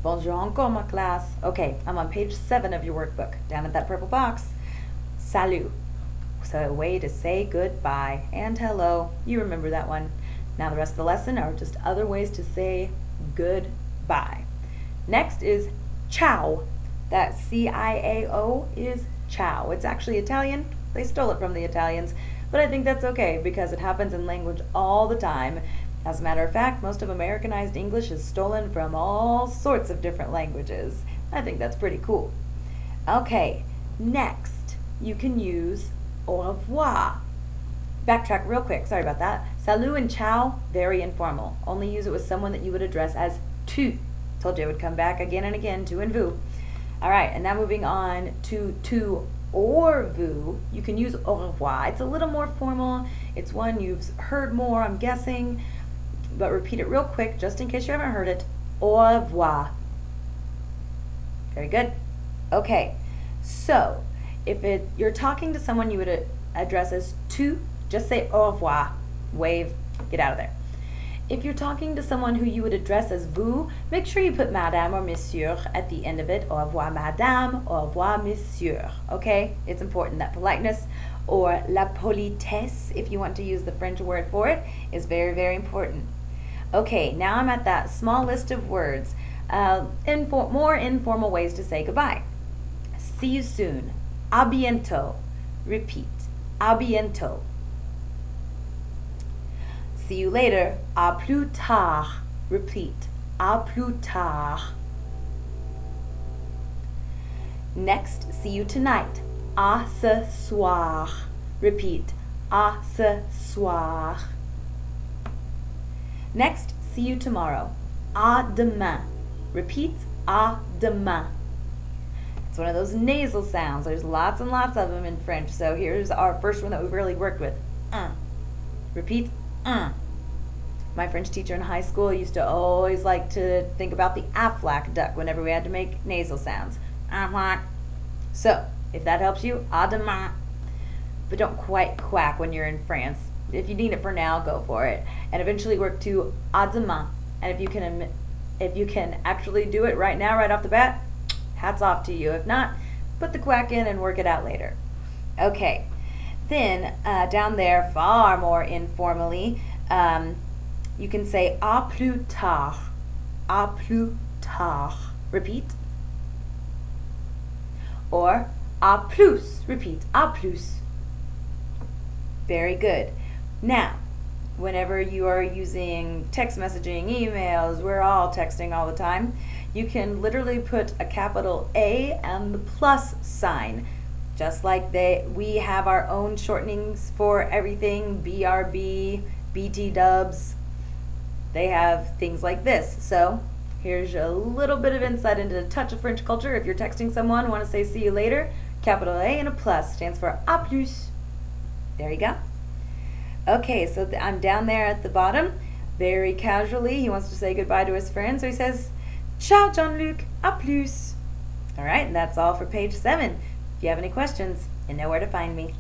Bonjour encore, ma classe. Okay, I'm on page 7 of your workbook, down at that purple box. Salut. So a way to say goodbye and hello. You remember that one. Now the rest of the lesson are just other ways to say goodbye. Next is ciao. That C-I-A-O is ciao. It's actually Italian. They stole it from the Italians, but I think that's okay because it happens in language all the time. As a matter of fact, most of Americanized English is stolen from all sorts of different languages. I think that's pretty cool. Okay, next you can use au revoir. Backtrack real quick, sorry about that. Salut and ciao, very informal. Only use it with someone that you would address as tu. Told you I would come back again and again, tu and vous. All right, and now moving on to tu or vous, you can use au revoir. It's a little more formal. It's one you've heard more, I'm guessing, but repeat it real quick just in case you haven't heard it. Au revoir. Very good. Okay, so if you're talking to someone you would address as tu, just say au revoir, wave, get out of there. If you're talking to someone who you would address as vous, make sure you put madame or monsieur at the end of it. Au revoir madame, au revoir monsieur, okay? It's important that politeness, or la politesse, if you want to use the French word for it, is very, very important. Okay, now I'm at that small list of words, more informal ways to say goodbye. See you soon. A bientôt. Repeat. A bientôt. See you later. À plus tard. Repeat. À plus tard. Next, see you tonight. À ce soir. Repeat. À ce soir. Next, see you tomorrow. À demain. Repeat. À demain. It's one of those nasal sounds. There's lots and lots of them in French. So here's our first one that we've really worked with. Repeat. My French teacher in high school used to always like to think about the Aflac duck whenever we had to make nasal sounds. So, if that helps you, à demain. But don't quite quack when you're in France. If you need it for now, go for it. And eventually work to à demain. And if you can actually do it right now, right off the bat, hats off to you. If not, put the quack in and work it out later. Okay. Then down there, far more informally, you can say à plus tard. À plus tard. Repeat. Or à plus. Repeat. À plus. Very good. Now, whenever you are using text messaging, emails, we're all texting all the time, you can literally put a capital A and the plus sign. Just like we have our own shortenings for everything, BRB, BT dubs, they have things like this. So here's a little bit of insight into a touch of French culture. If you're texting someone, want to say see you later, capital A and a plus stands for à plus. There you go. Okay, so I'm down there at the bottom, very casually. He wants to say goodbye to his friend, so he says, ciao Jean-Luc, à plus. All right, and that's all for page 7. If you have any questions, you know where to find me.